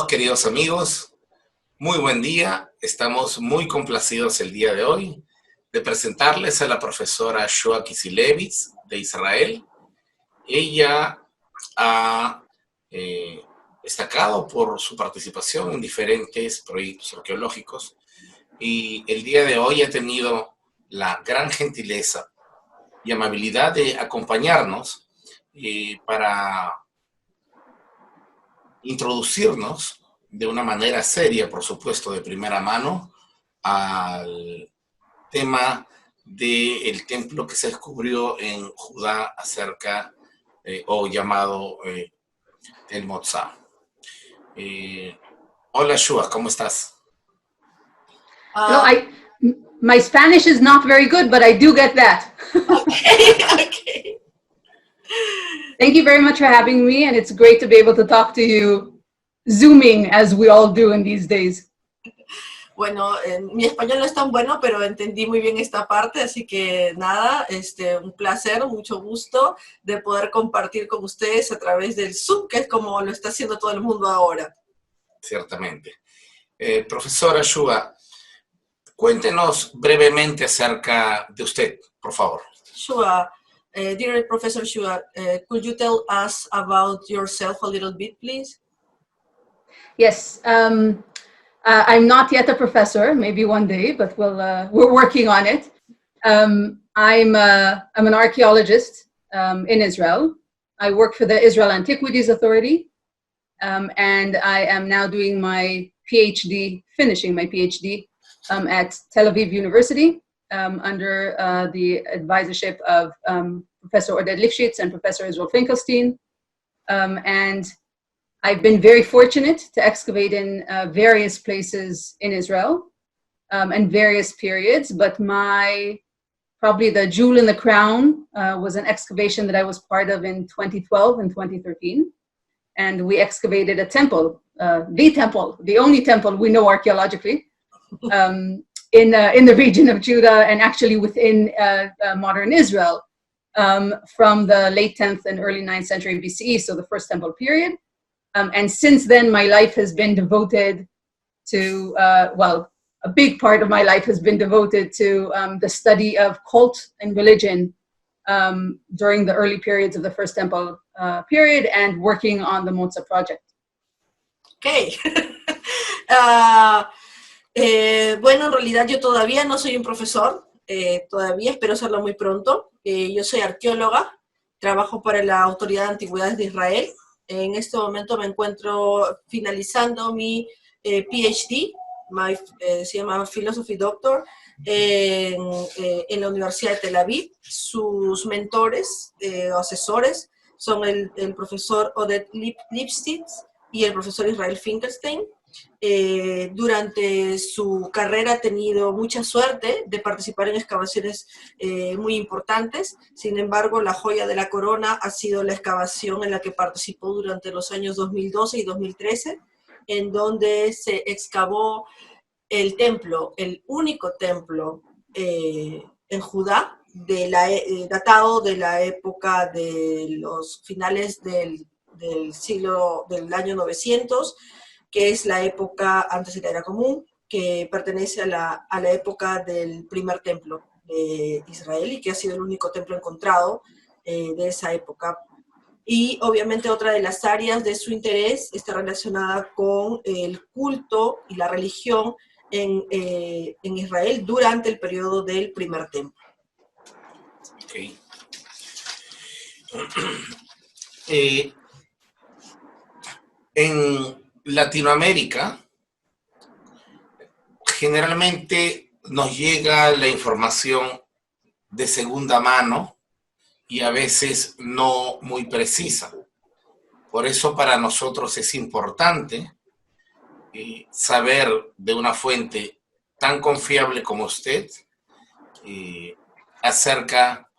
queridos amigos, muy buen día. Estamos muy complacidos el día de hoy de presentarles a la profesora 𝗏𝗏 𝗏𝗏𝗏𝗏 de Israel. Ella ha destacado por su participación en diferentes proyectos arqueológicos y el día de hoy ha tenido la gran gentileza y amabilidad de acompañarnos para introducirnos de una manera seria, por supuesto, de primera mano, al tema del templo que se descubrió en Judá acerca, o llamado Tel Motzá. Hola, 𝗏𝗏, ¿cómo estás? No, my Spanish is not very good, but I do get that. Okay. Thank you very much for having me, and it's great to be able to talk to you, Zooming, as we all do in these days. Bueno, mi español no es tan bueno, pero entendí muy bien esta parte, así que nada, un placer, mucho gusto de poder compartir con ustedes a través del Zoom, que es como lo está haciendo todo el mundo ahora. Ciertamente. Profesora 𝗏𝗏, cuéntenos brevemente acerca de usted, por favor. 𝗏𝗏, dear Professor 𝗏𝗏, could you tell us about yourself a little bit, please? Yes, I'm not yet a professor, maybe one day, but we're working on it. I'm an archaeologist in Israel. I work for the Israel Antiquities Authority, and I am now doing my PhD, finishing my PhD at Tel Aviv University under the advisorship of Professor 𝗦𝗵𝗀𝗏𝗏𝗏𝗧 and Professor Israel Finkelstein. And I've been very fortunate to excavate in various places in Israel and various periods, but probably the jewel in the crown was an excavation that I was part of in 2012 and 2013. And we excavated a temple, the only temple we know archaeologically, in the region of Judah and actually within modern Israel from the late 10th and early 9th century BCE, so the first temple period. And since then, my life has been devoted to, a big part of my life has been devoted to the study of cult and religion during the early periods of the First Temple period and working on the Motzá project. Okay. Bueno, en realidad yo todavía no soy un profesor, todavía espero serlo muy pronto. Yo soy arqueóloga, trabajo para la Autoridad de Antigüedades de Israel. En este momento me encuentro finalizando mi PhD, se llama Philosophy Doctor, en la Universidad de Tel Aviv. Sus mentores o asesores son el profesor 𝗦𝗵𝗏𝗏𝗏𝗏𝗏 y el profesor Israel Finkelstein. Durante su carrera ha tenido mucha suerte de participar en excavaciones muy importantes. Sin embargo, la joya de la corona ha sido la excavación en la que participó durante los años 2012 y 2013, en donde se excavó el templo, el único templo en Judá, datado de la época de los finales del año 900, que es la época antes de la era común, que pertenece a la época del primer templo de Israel y que ha sido el único templo encontrado de esa época. Y obviamente otra de las áreas de su interés está relacionada con el culto y la religión en Israel durante el periodo del primer templo. Okay. En Latinoamérica, generalmente nos llega la información de segunda mano y a veces no muy precisa. Por eso para nosotros es importante saber de una fuente tan confiable como usted acerca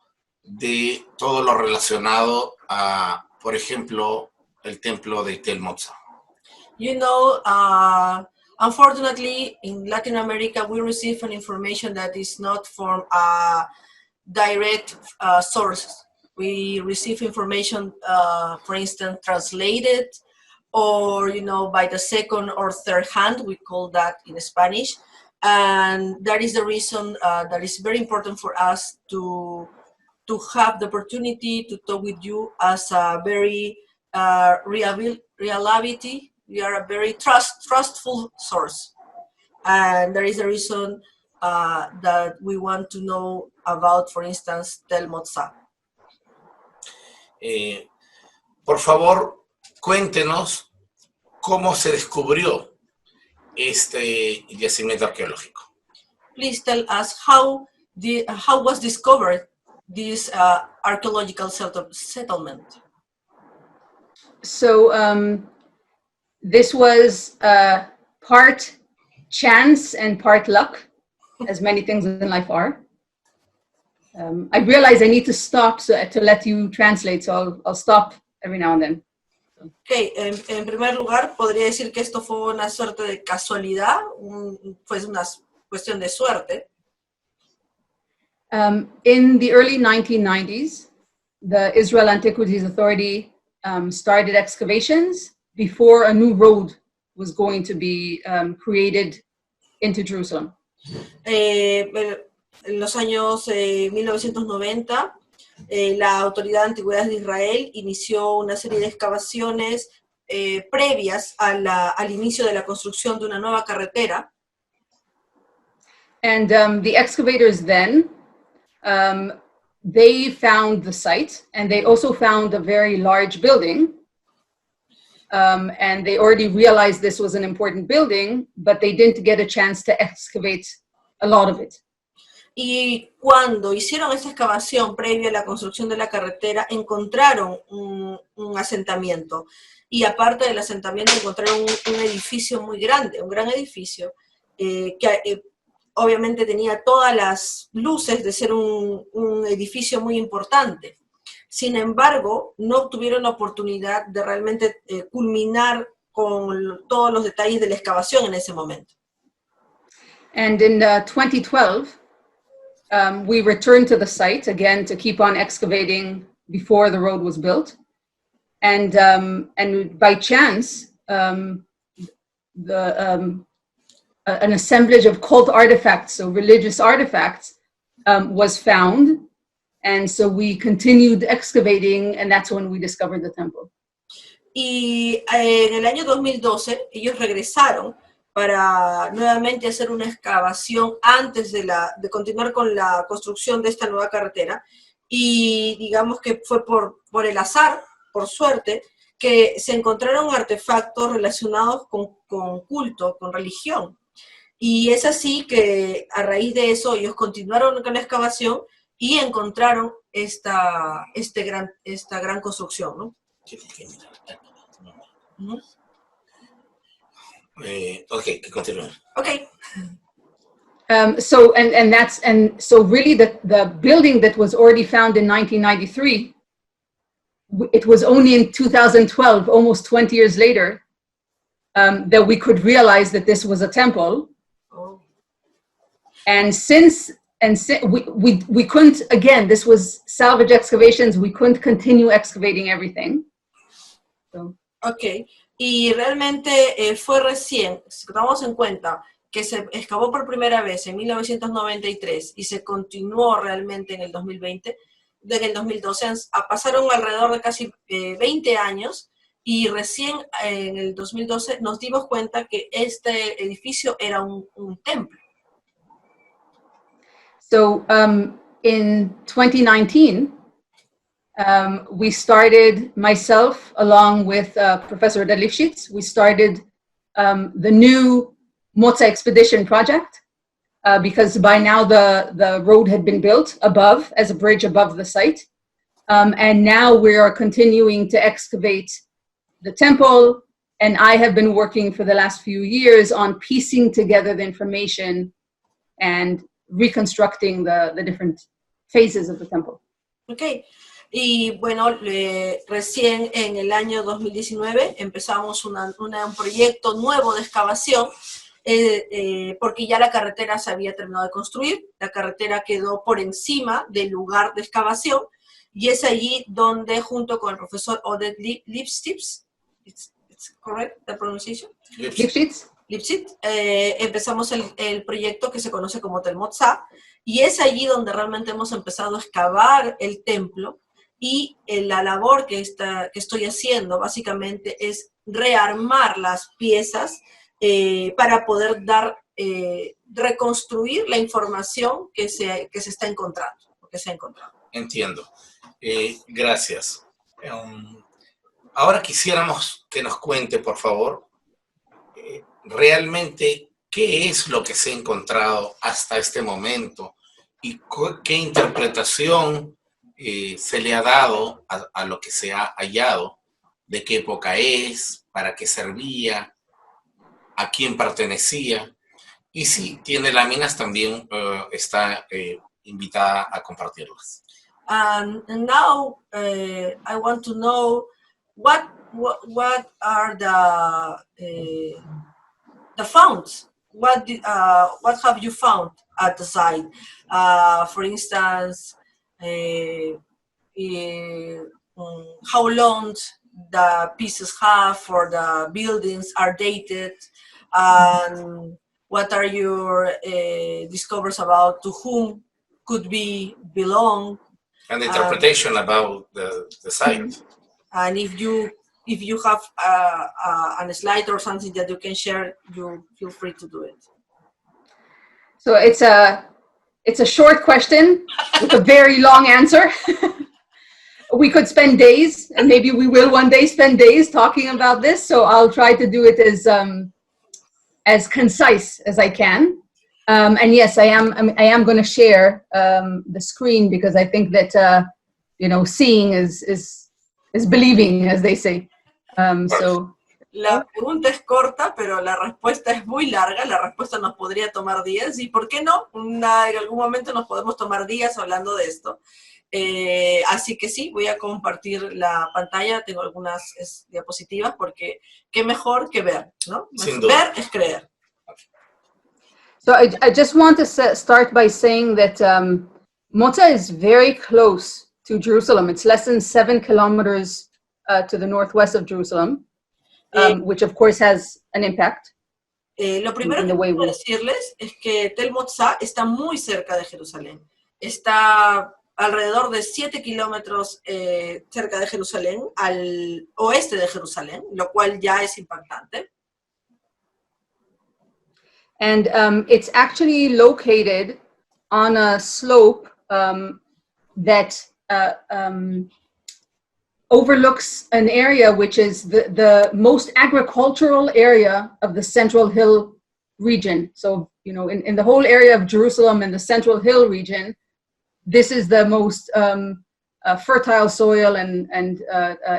de todo lo relacionado a, por ejemplo, el templo de Tel Motzá. You know, unfortunately, in Latin America, we receive an information that is not from a direct source. We receive information, for instance, translated or, you know, by the second or third hand, we call that in Spanish. And that is the reason that is very important for us to have the opportunity to talk with you as a very reliability. We are a very trustful source. And that is the reason that we want to know about, for instance, Tel Motzá. Por favor, cuéntenos cómo se descubrió este yacimiento arqueológico. Please tell us how was discovered this archaeological settlement. So this was part chance and part luck, as many things in life are. I realize I need to stop to let you translate, so I'll stop every now and then. Okay, en primer lugar, podría decir que esto fue una suerte de casualidad, fue una cuestión de suerte. In the early 1990s, the Israel Antiquities Authority started excavations before a new road was going to be created into Jerusalem. En los años 1990, la Autoridad de Antigüedades de Israel inició una serie de excavaciones previas al inicio de la construcción de una nueva carretera. And the excavators then, they found the site, and they also found a very large building. And they already realized this was an important building, but they didn't get a chance to excavate a lot of it. Y cuando hicieron esta excavación previa a la construcción de la carretera, encontraron un asentamiento. Y aparte del asentamiento, encontraron un edificio muy grande, un gran edificio, que obviamente tenía todas las luces de ser un edificio muy importante. Sin embargo, no tuvieron la oportunidad de realmente culminar con todos los detalles de la excavación en ese momento. And in 2012, we returned to the site again to keep on excavating before the road was built. And by chance, an assemblage of cult artifacts, so religious artifacts, was found. And so we continued excavating, and that's when we discovered the temple. Y en el año 2012, ellos regresaron para nuevamente hacer una excavación antes de continuar con la construcción de esta nueva carretera. Y digamos que fue por el azar, por suerte, que se encontraron artefactos relacionados con culto, con religión. Y es así que a raíz de eso ellos continuaron con la excavación y encontraron esta gran construcción, ¿no? Okay, continúe. Okay. So really the building that was already found in 1993, it was only in 2012, almost 20 years later, that we could realize that this was a temple. Oh. And we couldn't, again, this was salvage excavations, we couldn't continue excavating everything. So. Ok, y realmente fue recién, si tomamos en cuenta que se excavó por primera vez en 1993 y se continuó realmente en el 2020, en el 2012, pasaron alrededor de casi 20 años y recién en el 2012 nos dimos cuenta que este edificio era un templo. So in 2019, we started, myself, along with Professor Lifshitz, we started the new Motzá expedition project because by now the road had been built above, as a bridge above the site. And now we are continuing to excavate the temple, and I have been working for the last few years on piecing together the information and reconstructing the different phases of the temple. Okay. Y bueno, recién en el año 2019 empezamos un proyecto nuevo de excavación porque ya la carretera se había terminado de construir, la carretera quedó por encima del lugar de excavación y es allí donde junto con el profesor Lifshitz, Lipschitz, correct, the pronunciation? Lipschitz. Lipschitz, empezamos el proyecto que se conoce como Tel Motzá, y es allí donde realmente hemos empezado a excavar el templo, y la labor que estoy haciendo básicamente es rearmar las piezas para poder reconstruir la información que se está encontrando, que se ha encontrado. Entiendo. Gracias. Ahora quisiéramos que nos cuente, por favor, realmente qué es lo que se ha encontrado hasta este momento y qué interpretación se le ha dado a lo que se ha hallado, de qué época es, para qué servía, a quién pertenecía, y si tiene láminas también está invitada a compartirlas. And now I want to know what are the founds. What have you found at the site? For instance, how long the pieces have for the buildings are dated, and what are your discoveries about to whom could belong? And interpretation about the site. And if you have a slide or something that you can share, you feel free to do it. So it's a short question with a very long answer. We could spend days, and maybe we will one day spend days talking about this. So I'll try to do it as concise as I can. And yes, I am going to share the screen, because I think that seeing is believing, as they say. So. La pregunta es corta, pero la respuesta es muy larga. La respuesta nos podría tomar días, y ¿por qué no? En algún momento nos podemos tomar días hablando de esto. Así que sí, voy a compartir la pantalla. Tengo algunas diapositivas, porque qué mejor que ver, ¿no? Ver es creer. So I just want to start by saying that Motzá is very close to Jerusalem. It's less than 7 kilometers to the northwest of Jerusalem, which of course has an impact. Lo primero que quiero decirles es que Tel Motzá está muy cerca de Jerusalén. Está alrededor de 7 kilómetros cerca de Jerusalén, al oeste de Jerusalén, lo cual ya es impactante. And it's actually located on a slope that overlooks an area which is the most agricultural area of the Central Hill region. So, in the whole area of Jerusalem and the Central Hill region, this is the most fertile soil and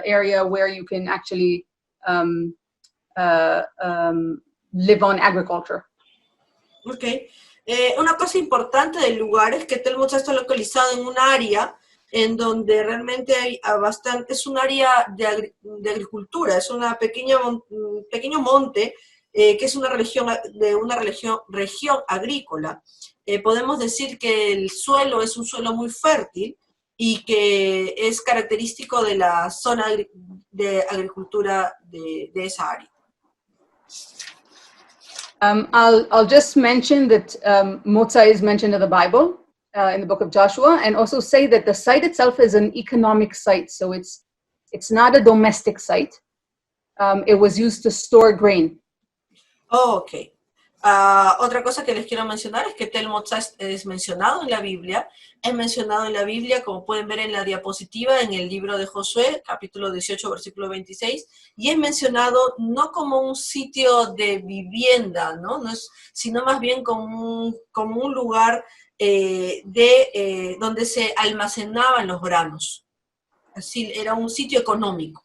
area where you can actually live on agriculture. Ok. Una cosa importante del lugar es que Tel Motzá está localizado en un área en donde realmente hay es un área de agricultura, es un pequeño monte que es una región agrícola. Podemos decir que el suelo es un suelo muy fértil y que es característico de la zona de agricultura de esa área. I'll just mention that Motzá is mentioned in the Bible, in the book of Joshua, and also say that the site itself is an economic site, so it's not a domestic site. It was used to store grain. Oh, ok. Otra cosa que les quiero mencionar es que Tel Motzá es mencionado en la Biblia. Es mencionado en la Biblia, como pueden ver en la diapositiva, en el libro de Josué, capítulo 18, versículo 26, y es mencionado no como un sitio de vivienda, ¿no? Sino más bien como un lugar donde se almacenaban los granos. Así, era un sitio económico.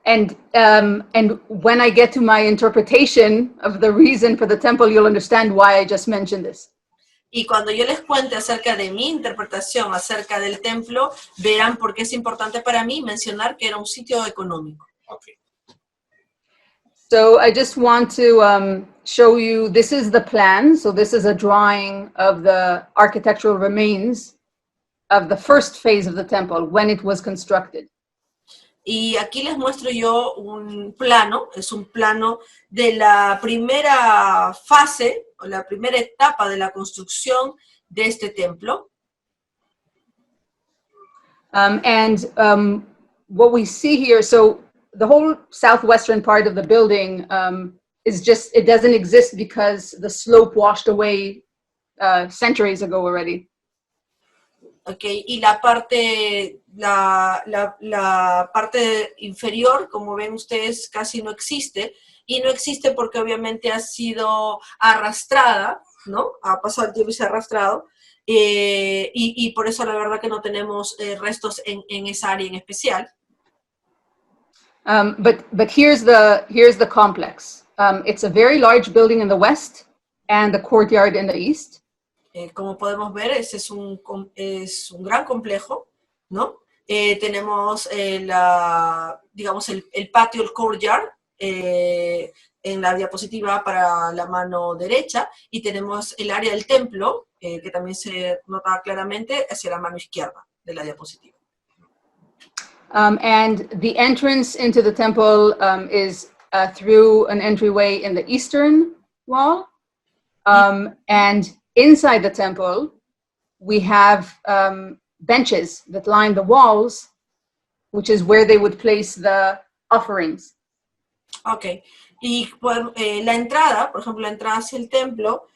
And when I get to my interpretation of the reason for the temple, you'll understand why I just mentioned this. Y cuando yo les cuente acerca de mi interpretación acerca del templo, verán por qué es importante para mí mencionar que era un sitio económico. Okay. So I just want to show you, this is the plan. So this is a drawing of the architectural remains of the first phase of the temple when it was constructed. Y aquí les muestro yo un plano, es un plano de la primera fase, o la primera etapa de la construcción de este templo. What we see here, so the whole southwestern part of the building is just, it doesn't exist because the slope washed away centuries ago already. Okay, y la parte inferior, como ven ustedes, casi no existe, y no existe porque obviamente ha sido arrastrada, ¿no? Ha pasado el tiempo y se ha arrastrado, y por eso la verdad que no tenemos restos en esa área en especial. But here's the complex. It's a very large building in the west and the courtyard in the east. Como podemos ver, ese es un gran complejo, ¿no? Tenemos digamos el patio, el courtyard, en la diapositiva para la mano derecha, y tenemos el área del templo, que también se nota claramente hacia la mano izquierda de la diapositiva. And the entrance into the temple is through an entryway in the eastern wall, and inside the temple, we have benches that line the walls, which is where they would place the offerings. Ok, y la entrada, por ejemplo, la entrada hacia el templo,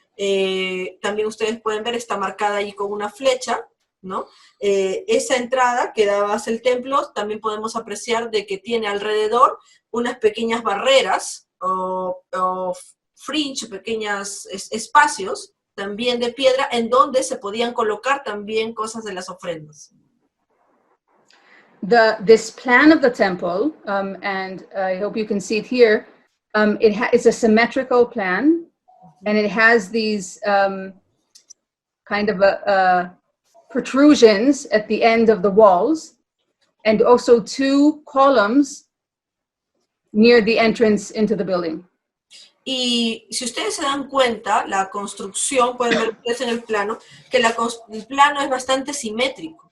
también ustedes pueden ver, está marcada ahí con una flecha, ¿no? Esa entrada que da hacia el templo, también podemos apreciar de que tiene alrededor unas pequeñas barreras o fringe, pequeños espacios, también de piedra, en donde se podían colocar también cosas de las ofrendas. This plan of the temple, and I hope you can see it here, it's a symmetrical plan, and it has these kind of protrusions at the end of the walls, and also two columns near the entrance into the building. Y si ustedes se dan cuenta, la construcción, pueden ver ustedes en el plano, que el plano es bastante simétrico.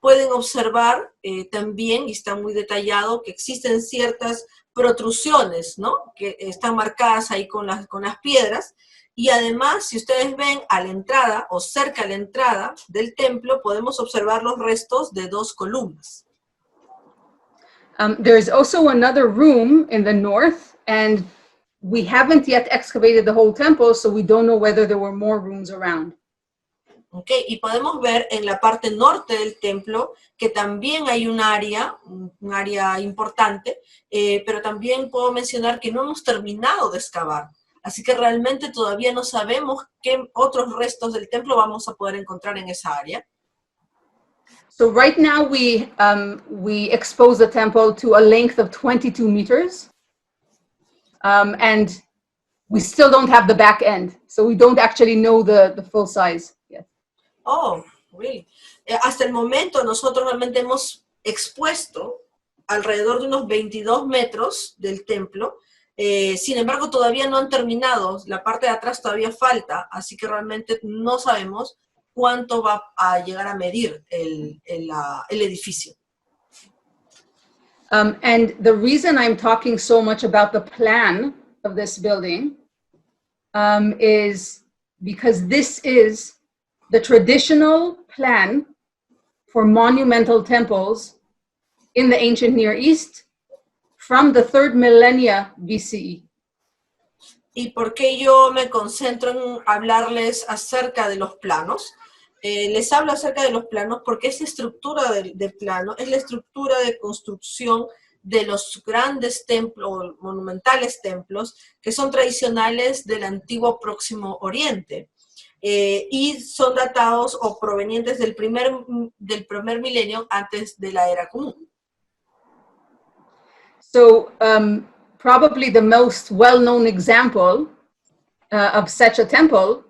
Pueden observar también, y está muy detallado, que existen ciertas protrusiones, ¿no? Que están marcadas ahí con las piedras. Y además, si ustedes ven a la entrada, o cerca a la entrada del templo, podemos observar los restos de dos columnas. There's also another room in the north, and we haven't yet excavated the whole temple, so we don't know whether there were more rooms around. Okay, y podemos ver en la parte norte del templo que también hay un área importante, pero también puedo mencionar que no hemos terminado de excavar. Así que realmente todavía no sabemos qué otros restos del templo vamos a poder encontrar en esa área. So right now we expose the temple to a length of 22 meters. And we still don't have the back end, so we don't actually know the full size yet. Oh, really? Hasta el momento nosotros realmente hemos expuesto alrededor de unos 22 metros del templo. Sin embargo, todavía no han terminado. La parte de atrás todavía falta, así que realmente no sabemos cuánto va a llegar a medir el edificio. And the reason I'm talking so much about the plan of this building is because this is the traditional plan for monumental temples in the ancient Near East from the 3rd millennia BCE. ¿Y por qué yo me concentro en hablarles acerca de los planos? Les hablo acerca de los planos porque esta estructura de plano es la estructura de construcción de los grandes templos, monumentales templos, que son tradicionales del antiguo Próximo Oriente. Y son datados o provenientes del primer milenio antes de la era común. So probably the most well-known example of such a temple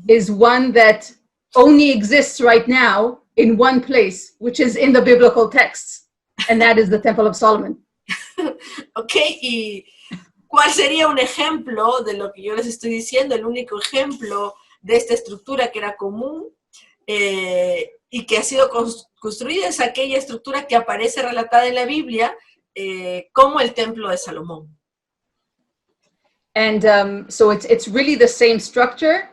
is one that only exists right now in one place, which is in the biblical texts, and that is the Temple of Solomon. Okay, ¿y cuál sería un ejemplo de lo que yo les estoy diciendo? El único ejemplo de esta estructura que era común y que ha sido construida es aquella estructura que aparece relatada en la Biblia, como el Templo de Salomón. And so it's really the same structure,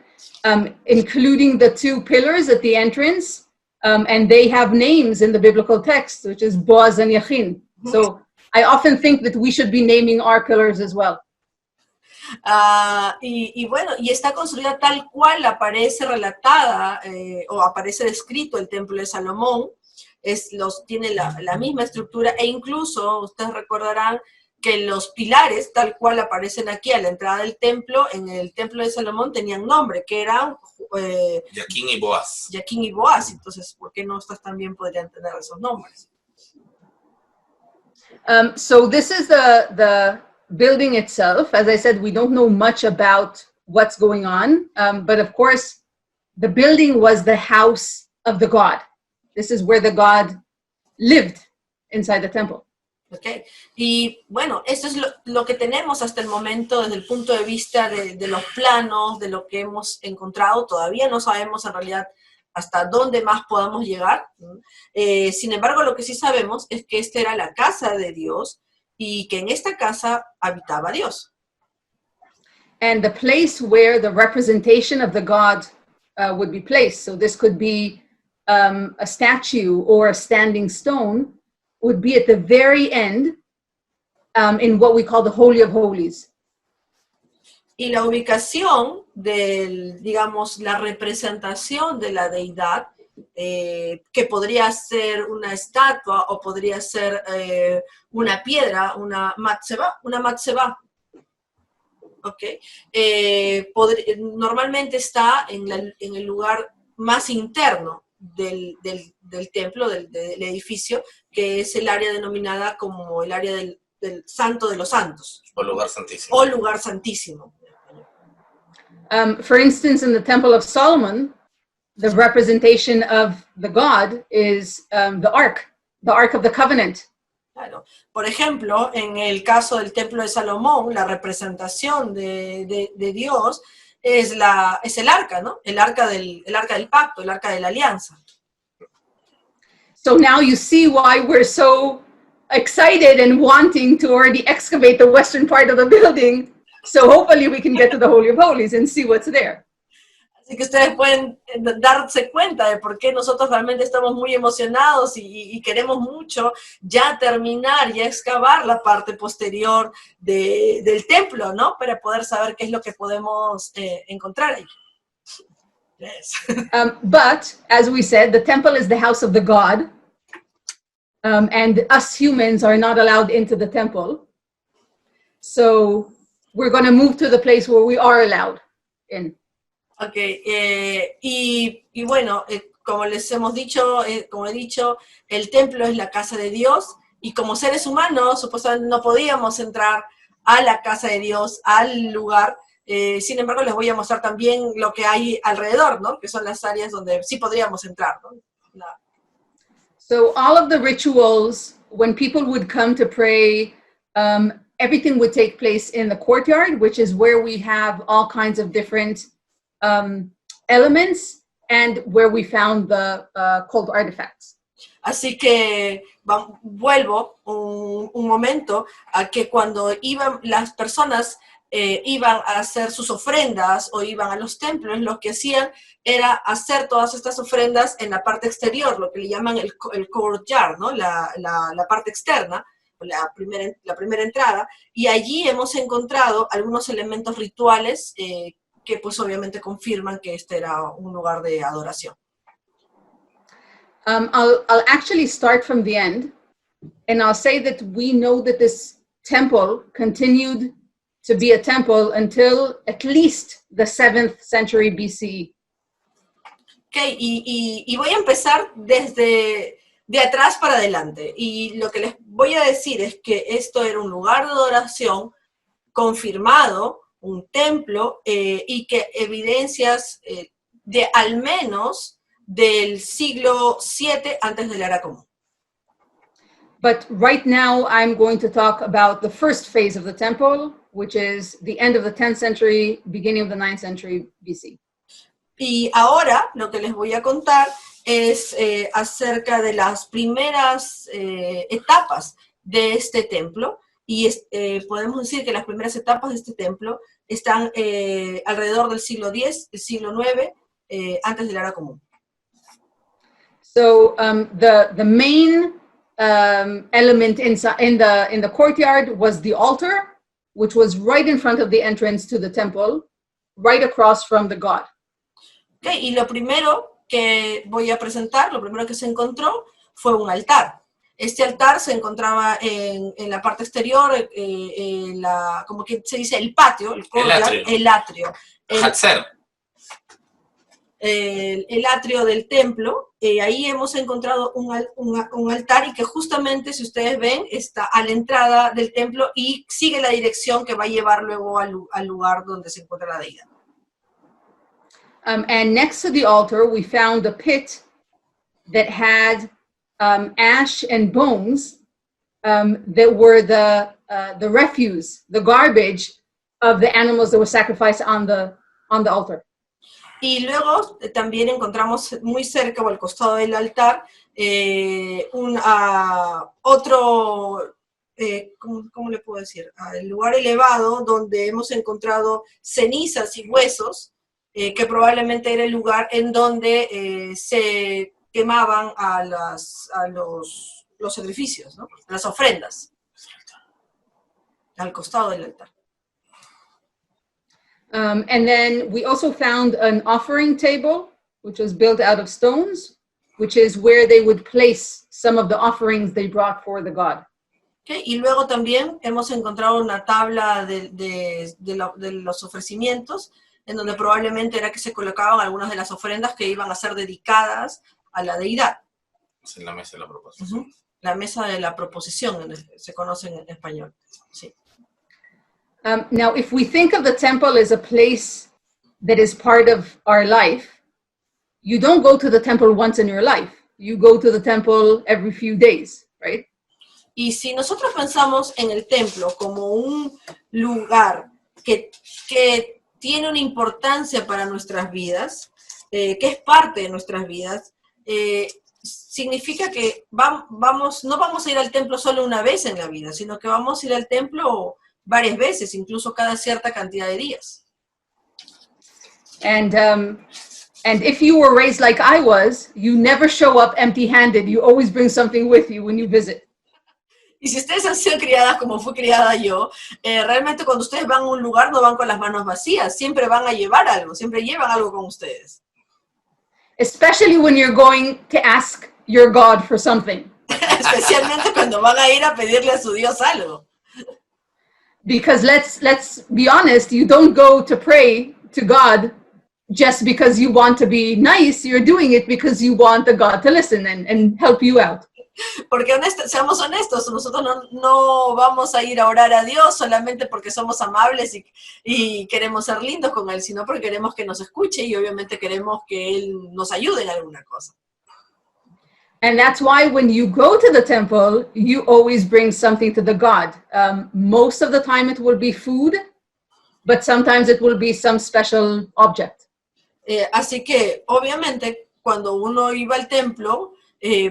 including the two pillars at the entrance, and they have names in the biblical text, which is Boaz and Yachin. So I often think that we should be naming our pillars as well. Y bueno, y está construida tal cual aparece relatada o aparece descrito el Templo de Salomón, tiene la misma estructura, e incluso ustedes recordarán que los pilares, tal cual aparecen aquí a la entrada del templo, en el Templo de Salomón tenían nombre, que eran Yachin y Boaz. Yachin y Boaz. Entonces, ¿por qué no estas también podrían tener esos nombres? So this is the building itself. As I said, we don't know much about what's going on, but of course, the building was the house of the God. This is where the God lived inside the temple. Okay. Y bueno, esto es lo que tenemos hasta el momento desde el punto de vista de los planos, de lo que hemos encontrado. Todavía no sabemos en realidad hasta dónde más podamos llegar. Sin embargo, lo que sí sabemos es que esta era la casa de Dios y que en esta casa habitaba Dios. And the place where the representation of the God would be placed, so this could be a statue or a standing stone, would be at the very end in what we call the Holy of Holies. Y la ubicación digamos, la representación de la deidad, que podría ser una estatua o podría ser una piedra, una 𝗦𝗵𝗂. Okay. Normalmente está en el lugar más interno del templo, del edificio, que es el área denominada como el área del Santo de los Santos. O lugar santísimo. O lugar santísimo. For instance, in the Temple of Solomon, the representation of the God is the Ark of the Covenant. Claro. Por ejemplo, en el caso del Templo de Salomón, la representación de Dios es el arca, ¿no? El arca del pacto, el arca de la alianza. So now you see why we're so excited and wanting to already excavate the western part of the building, so hopefully we can get to the Holy of Holies and see what's there. Así que ustedes pueden darse cuenta de por qué nosotros realmente estamos muy emocionados y queremos mucho ya terminar y excavar la parte posterior del templo, ¿no? Para poder saber qué es lo que podemos encontrar ahí. Yes. But, as we said, the temple is the house of the God, and us humans are not allowed into the temple. So we're going to move to the place where we are allowed in. Okay, y bueno, como les hemos dicho, como he dicho, el templo es la casa de Dios, y como seres humanos, supuestamente no podíamos entrar a la casa de Dios, al lugar. Sin embargo, les voy a mostrar también lo que hay alrededor, ¿no? Que son las áreas donde sí podríamos entrar, ¿no? So all of the rituals, when people would come to pray, everything would take place in the courtyard, which is where we have all kinds of different elements and where we found the cult artifacts. Así que vuelvo un momento a que cuando las personas iban a hacer sus ofrendas o iban a los templos, lo que hacían era hacer todas estas ofrendas en la parte exterior, lo que le llaman el courtyard, ¿no? La parte externa, la primera entrada, y allí hemos encontrado algunos elementos rituales que pues obviamente confirman que este era un lugar de adoración. I'll actually start from the end, and I'll say that we know that this temple continued to be a temple until at least the 7th century BCE. Okay, y voy a empezar de atrás para adelante, y lo que les voy a decir es que esto era un lugar de adoración confirmado, un templo, y que evidencias de al menos del siglo VII antes de la era común. But right now I'm going to talk about the first phase of the temple, which is the end of the 10th century, beginning of the 9th century BC. Y ahora lo que les voy a contar es acerca de las primeras etapas de este templo. Y podemos decir que las primeras etapas de este templo están alrededor del siglo X, el siglo IX, antes de la era común. So the main element in the courtyard was the altar, which was right in front of the entrance to the temple, right across from the God. Okay, y lo primero que voy a presentar, lo primero que se encontró fue un altar. Este altar se encontraba en la parte exterior, como que se dice el patio, el atrio. El atrio del templo. Ahí hemos encontrado un altar y que justamente, si ustedes ven, está a la entrada del templo y sigue la dirección que va a llevar luego al lugar donde se encuentra la deidad. And next to the altar, we found a pit that had ash and bones that were the refuse, the garbage of the animals that were sacrificed on the altar. Y luego también encontramos muy cerca o al costado del altar otro, ¿cómo le puedo decir? El lugar elevado donde hemos encontrado cenizas y huesos, que probablemente era el lugar en donde se quemaban a los sacrificios, ¿no? Las ofrendas, al costado del altar. And then we also found an offering table, which was built out of stones, which is where they would place some of the offerings they brought for the God. Okay. Y luego también hemos encontrado una tabla de los ofrecimientos, en donde probablemente era que se colocaban algunas de las ofrendas que iban a ser dedicadas a la deidad. Es la mesa de la proposición. La mesa de la proposición, se conoce en español. Sí. Now, if we think of the temple as a place that is part of our life, you don't go to the temple once in your life. You go to the temple every few days, right? Y si nosotros pensamos en el templo como un lugar que tiene una importancia para nuestras vidas, que es parte de nuestras vidas, significa que no vamos a ir al templo solo una vez en la vida, sino que vamos a ir al templo varias veces, incluso cada cierta cantidad de días. And if you were raised like I was, you never show up empty-handed. You always bring something with you when you visit. Y si ustedes han sido criadas como fui criada yo, realmente cuando ustedes van a un lugar no van con las manos vacías, siempre van a llevar algo, siempre llevan algo con ustedes. Especially when you're going to ask your God for something. Especialmente cuando van a ir a pedirle a su Dios algo. Because let's be honest, you don't go to pray to God just because you want to be nice. You're doing it because you want the God to listen and help you out. Porque seamos honestos, nosotros no vamos a ir a orar a Dios solamente porque somos amables y queremos ser lindos con Él, sino porque queremos que nos escuche y obviamente queremos que Él nos ayude en alguna cosa. And that's why when you go to the temple, you always bring something to the God. Most of the time it will be food, but sometimes it will be some special object. Así que, obviamente, cuando uno iba al templo,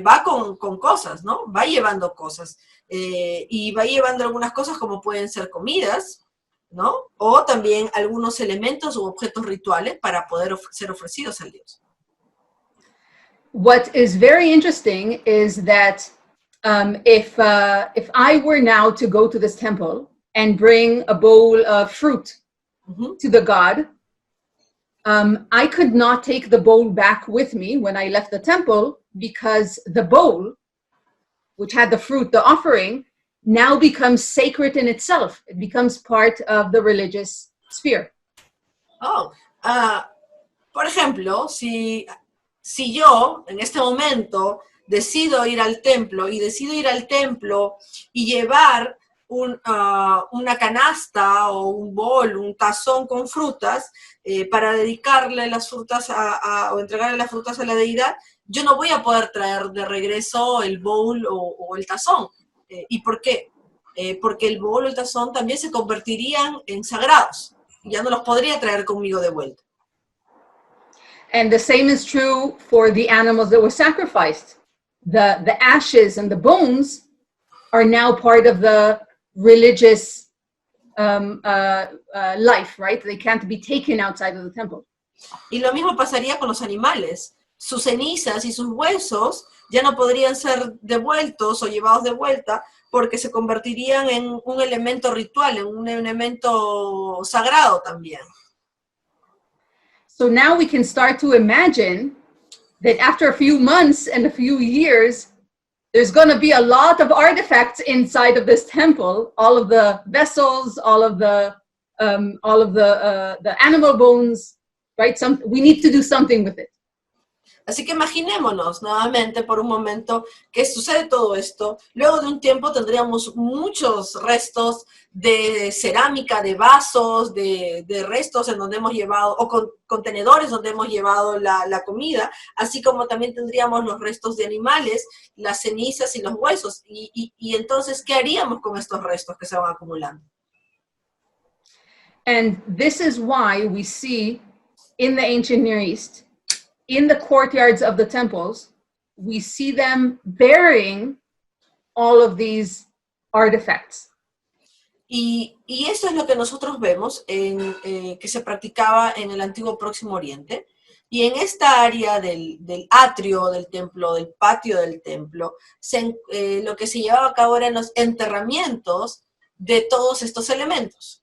va con cosas, ¿no? Va llevando cosas. Y va llevando algunas cosas como pueden ser comidas, ¿no? O también algunos elementos u objetos rituales para poder ser ofrecidos al Dios. What is very interesting is that if I were now to go to this temple and bring a bowl of fruit to the God, I could not take the bowl back with me when I left the temple because the bowl, which had the fruit, the offering, now becomes sacred in itself. It becomes part of the religious sphere. Por ejemplo, si yo en este momento decido ir al templo y llevar una canasta o un bol, un tazón con frutas para dedicarle las frutas o entregarle las frutas a la deidad, yo no voy a poder traer de regreso el bowl o el tazón. ¿Y por qué? Porque el bowl o el tazón también se convertirían en sagrados. Ya no los podría traer conmigo de vuelta. And the same is true for the animals that were sacrificed. The ashes and the bones are now part of the religious life, right? They can't be taken outside of the temple. Y lo mismo pasaría con los animales. Sus cenizas y sus huesos ya no podrían ser devueltos o llevados de vuelta porque se convertirían en un elemento ritual, en un elemento sagrado también. So now we can start to imagine that after a few months and a few years, there's going to be a lot of artifacts inside of this temple, all of the vessels, all of the animal bones, right? We need to do something with it. Así que imaginémonos nuevamente por un momento que sucede todo esto. Luego de un tiempo tendríamos muchos restos de cerámica, de vasos, de restos en donde hemos llevado, o contenedores donde hemos llevado la comida, así como también tendríamos los restos de animales, las cenizas y los huesos. Y entonces, ¿qué haríamos con estos restos que se van acumulando? And this is why we see in the ancient Near East, in the courtyards of the temples, we see them burying all of these artifacts. Y eso es lo que nosotros vemos que se practicaba en el antiguo Próximo Oriente. Y en esta área del atrio del templo, del patio del templo, lo que se llevaba a cabo eran los enterramientos de todos estos elementos.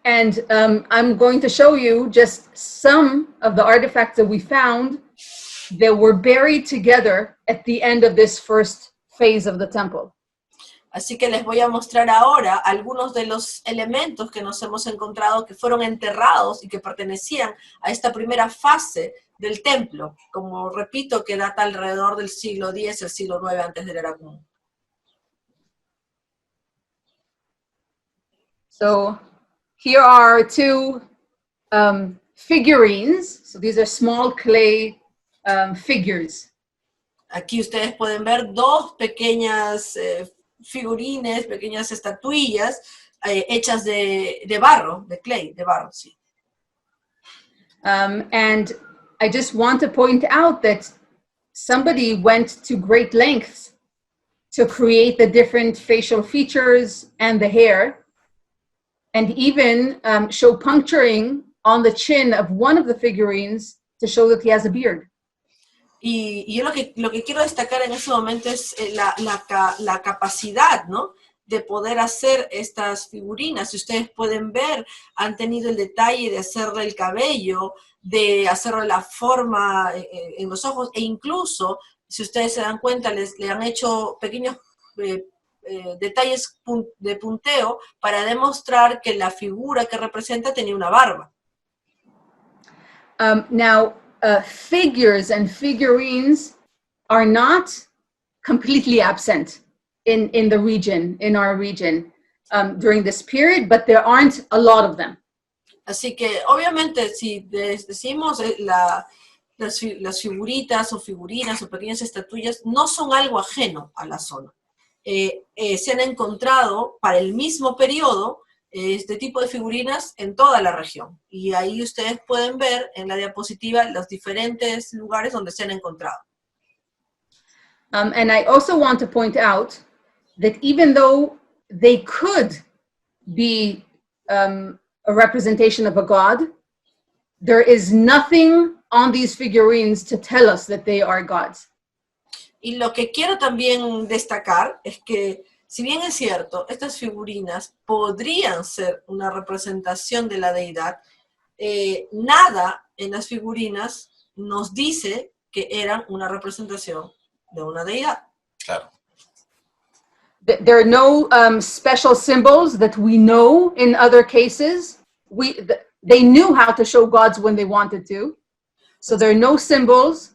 And I'm going to show you just some of the artifacts that we found that were buried together at the end of this first phase of the temple. Así que les voy a mostrar ahora algunos de los elementos que nos hemos encontrado que fueron enterrados y que pertenecían a esta primera fase del templo. Como repito, que data alrededor del siglo X, el siglo IX antes de la era común. So here are two figurines. So these are small clay figures. Aquí ustedes pueden ver dos pequeñas figurines, pequeñas estatuillas hechas de barro, de clay, de barro, sí. And I just want to point out that somebody went to great lengths to create the different facial features and the hair, and even show puncturing on the chin of one of the figurines to show that he has a beard. Y yo lo que quiero destacar en ese momento es la capacidad, ¿no?, de poder hacer estas figurinas. Si ustedes pueden ver, han tenido el detalle de hacerle el cabello, de hacerle la forma en los ojos, e incluso, si ustedes se dan cuenta, le han hecho pequeños detalles de punteo para demostrar que la figura que representa tenía una barba. Now, figures and figurines are not completely absent in the region, in our region, during this period, but there aren't a lot of them. Así que, obviamente, si decimos las figuritas o figurinas o pequeñas estatuillas, no son algo ajeno a la zona. Se han encontrado para el mismo periodo este tipo de figurinas en toda la región. Y ahí ustedes pueden ver en la diapositiva los diferentes lugares donde se han encontrado. And I also want to point out that even though they could be a representation of a god, there is nothing on these figurines to tell us that they are gods. Y lo que quiero también destacar es que, si bien es cierto, estas figurinas podrían ser una representación de la deidad, nada en las figurinas nos dice que eran una representación de una deidad. Claro. There are no special symbols that we know in other cases. They knew how to show gods when they wanted to. So there are no symbols.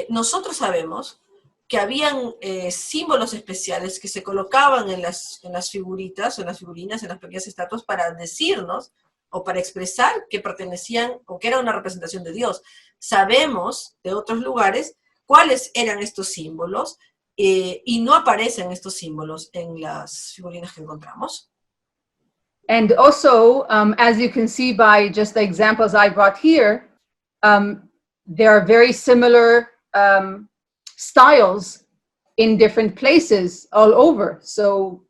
Nosotros sabemos que habían símbolos especiales que se colocaban en las figuritas, en las figurinas, en las pequeñas estatuas para decirnos o para expresar que pertenecían o que era una representación de Dios. Sabemos de otros lugares cuáles eran estos símbolos y no aparecen estos símbolos en las figurinas que encontramos. And also, as you can see by just the examples I brought here, there are very similar styles in different places all over. So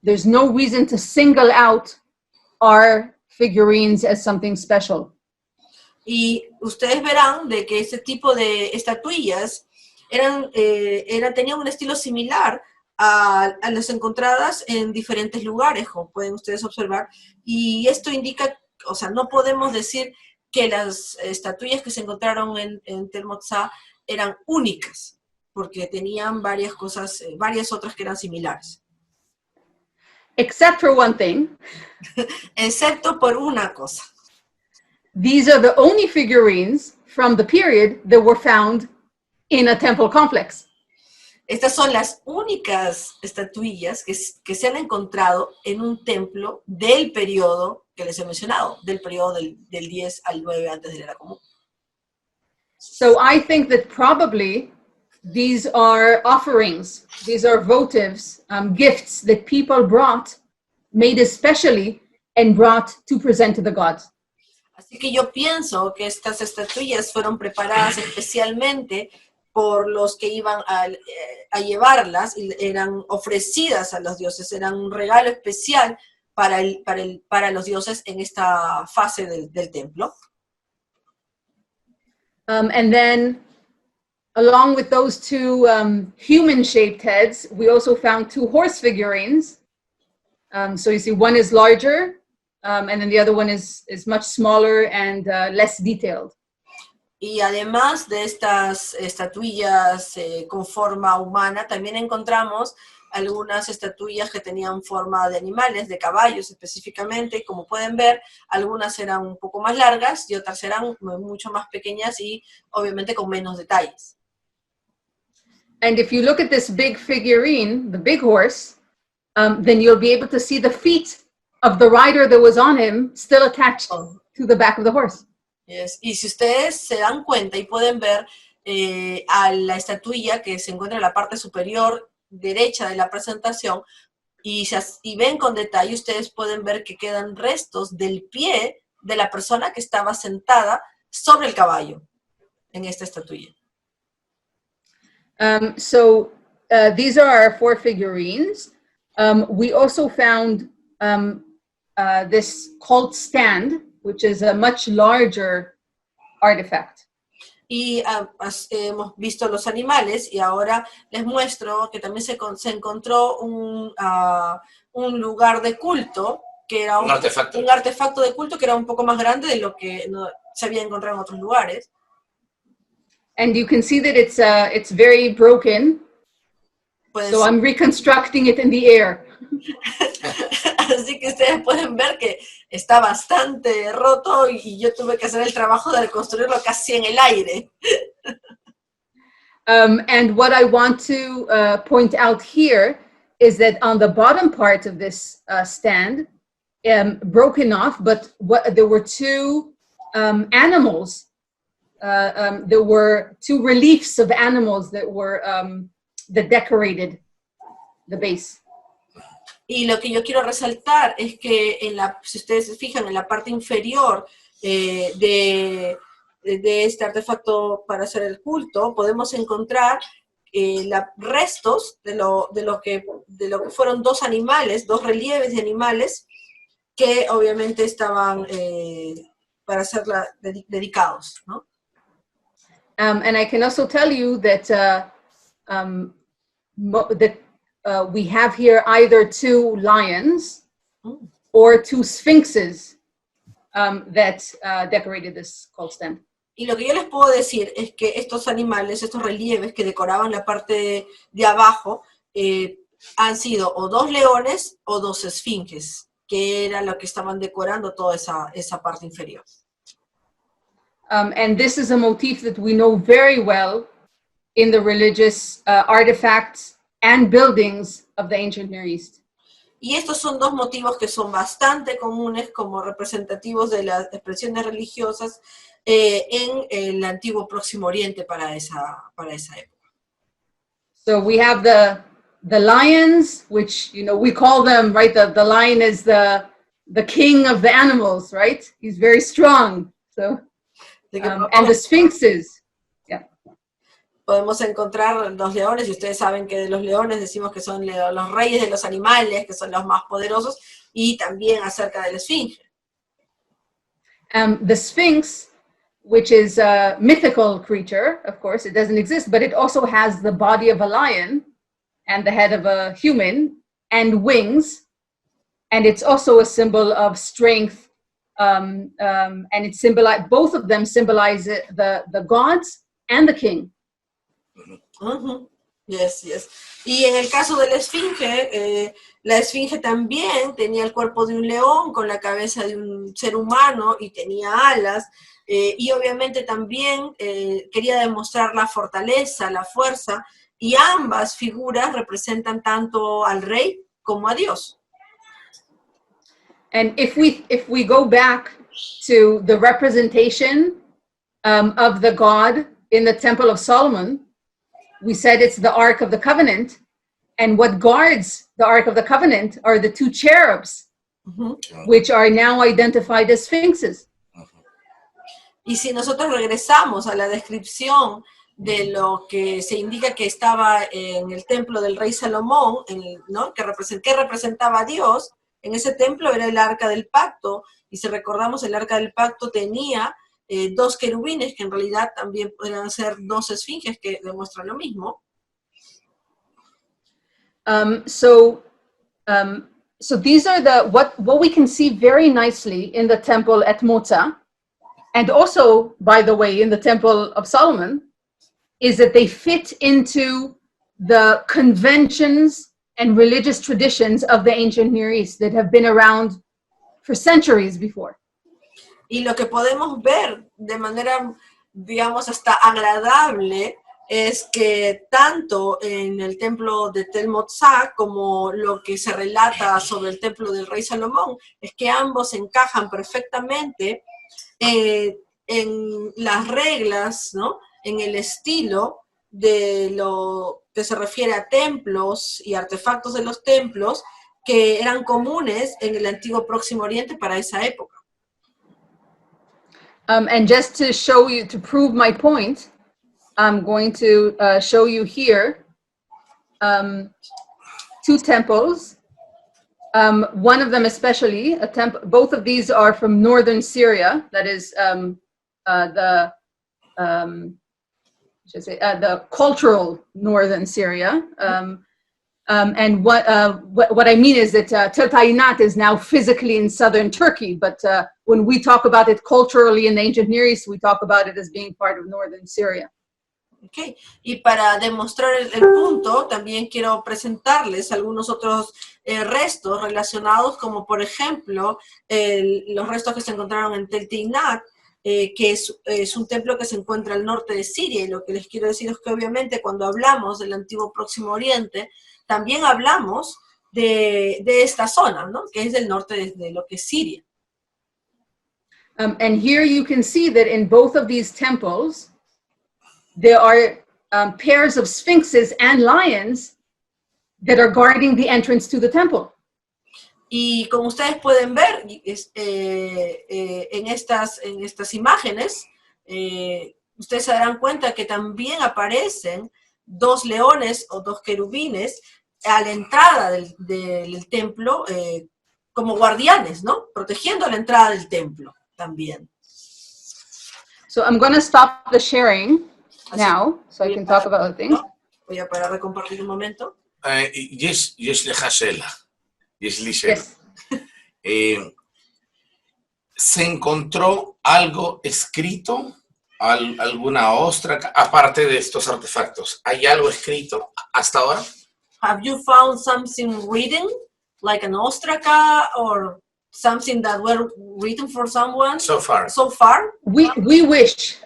there's no reason to single out our figurines as something special. Y ustedes verán de que este tipo de estatuillas tenían un estilo similar a las encontradas en diferentes lugares, como pueden ustedes observar. Y esto indica, o sea, no podemos decir que las estatuillas que se encontraron en Tel Motzá eran únicas, porque tenían varias cosas, varias otras que eran similares. Except for one thing. Excepto por una cosa. These are the only figurines from the period that were found in a temple complex. Estas son las únicas estatuillas que se han encontrado en un templo del periodo que les he mencionado, del periodo del 10 al 9 antes de la era común. So I think that probably these are offerings, these are votives, gifts that people brought, made especially, and brought to present to the gods. Así que yo pienso que estas estatuillas fueron preparadas especialmente por los que iban a llevarlas, y eran ofrecidas a los dioses, eran un regalo especial para los dioses en esta fase del templo. And then, along with those two human-shaped heads, we also found two horse figurines. So you see, one is larger, and then the other one is much smaller and less detailed. Y además de estas estatuillas con forma humana, también encontramos algunas estatuillas que tenían forma de animales, de caballos específicamente, y como pueden ver, algunas eran un poco más largas y otras eran mucho más pequeñas y obviamente con menos detalles. And if you look at this big figurine, the big horse, then you'll be able to see the feet of the rider that was on him still attached to the back of the horse. Yes. Y si ustedes se dan cuenta y pueden ver a la estatuilla que se encuentra en la parte superior derecha de la presentación y ven con detalle, ustedes pueden ver que quedan restos del pie de la persona que estaba sentada sobre el caballo en esta estatuilla. So these are our four figurines. We also found this cult stand, which is a much larger artifact. Y hemos visto los animales y ahora les muestro que también se encontró un lugar de culto, que era un artefacto de culto que era un poco más grande de lo que se había encontrado en otros lugares. And you can see that it's very broken. So I'm reconstructing it in the air. Así que ustedes pueden ver que está bastante roto y yo tuve que hacer el trabajo de reconstruirlo casi en el aire. And what I want to point out here is that on the bottom part of this stand, broken off, but there were two animals. There were two reliefs of animals that were that decorated the base. Y lo que yo quiero resaltar es que si ustedes se fijan en la parte inferior de este artefacto para hacer el culto, podemos encontrar restos de lo que fueron dos animales, dos relieves de animales que obviamente estaban para ser dedicados, ¿no? And I can also tell you that we have here either two lions or two sphinxes that decorated this cult stand. Y lo que yo les puedo decir es que estos animales, estos relieves que decoraban la parte de abajo, han sido o dos leones o dos esfinges, que era lo que estaban decorando toda esa parte inferior. And this is a motif that we know very well in the religious artifacts and buildings of the ancient Near East. Y estos son dos motivos que son bastante comunes como representativos de las expresiones religiosas en el antiguo Próximo Oriente para esa época. So we have the lions, which, you know, we call them, right, the lion is the king of the animals, right? He's very strong. So and the sphinxes. Yeah. podemos encontrar los leones, y ustedes saben que de los leones decimos que son los reyes de los animales, que son los más poderosos, y también acerca de la esfinge. The Sphinx, which is a mythical creature, of course, it doesn't exist, but it also has the body of a lion and the head of a human and wings, and it's also a symbol of strength, and it symbolize, both of them symbolize the gods and the king. Yes, yes. Y en el caso de la esfinge también tenía el cuerpo de un león con la cabeza de un ser humano y tenía alas, y obviamente también quería demostrar la fortaleza, la fuerza, y ambas figuras representan tanto al rey como a Dios. And if we go back to the representation of the God in the Temple of Solomon, we said it's the Ark of the Covenant, and what guards the Ark of the Covenant are the two cherubs, which are now identified as sphinxes. Y si nosotros regresamos a la descripción de lo que se indica que estaba en el templo del rey Salomón, ¿no? que representaba a Dios, en ese templo era el arca del pacto, y si recordamos el arca del pacto tenía dos querubines, que en realidad también podrían ser dos esfinges, que demuestran lo mismo. So these are what we can see very nicely in the temple at Motzá, and also, by the way, in the Temple of Solomon, is that they fit into the conventions and religious traditions of the ancient Near East that have been around for centuries before. Y lo que podemos ver de manera, digamos, hasta agradable, es que tanto en el templo de Tel Motzá como lo que se relata sobre el templo del rey Salomón, es que ambos encajan perfectamente en las reglas, ¿no? En el estilo de lo que se refiere a templos y artefactos de los templos que eran comunes en el antiguo Próximo Oriente para esa época. And just to show you, to prove my point, I'm going to show you here two temples. One of them especially, both of these are from northern Syria, that is the cultural northern Syria. And what I mean is that Tel Motzá is now physically in southern Turkey, but when we talk about it culturally in the ancient Near East, we talk about it as being part of northern Syria. Okay. Y para demostrar el punto, también quiero presentarles algunos otros restos relacionados, como por ejemplo los restos que se encontraron en Tel Motzá, que es un templo que se encuentra al norte de Siria. Y lo que les quiero decir es que obviamente cuando hablamos del antiguo Próximo Oriente, también hablamos de esta zona, ¿no? Que es del norte de lo que es Siria. And here you can see that in both of these temples, there are pairs of sphinxes and lions that are guarding the entrance to the temple. Y como ustedes pueden ver en estas imágenes, ustedes se darán cuenta que también aparecen dos leones o dos querubines a la entrada del templo como guardianes, ¿no? Protegiendo la entrada del templo también. So I'm going to stop the sharing now, so I can talk about other things. Voy a parar de compartir un momento. יש לך שאלה. יש לי שאלה. ¿Se encontró algo escrito? ¿Alguna ostra? Aparte de estos artefactos, ¿hay algo escrito hasta ahora? Have you found something written, like an ostraca or something that were written for someone? So far. So far? We wish.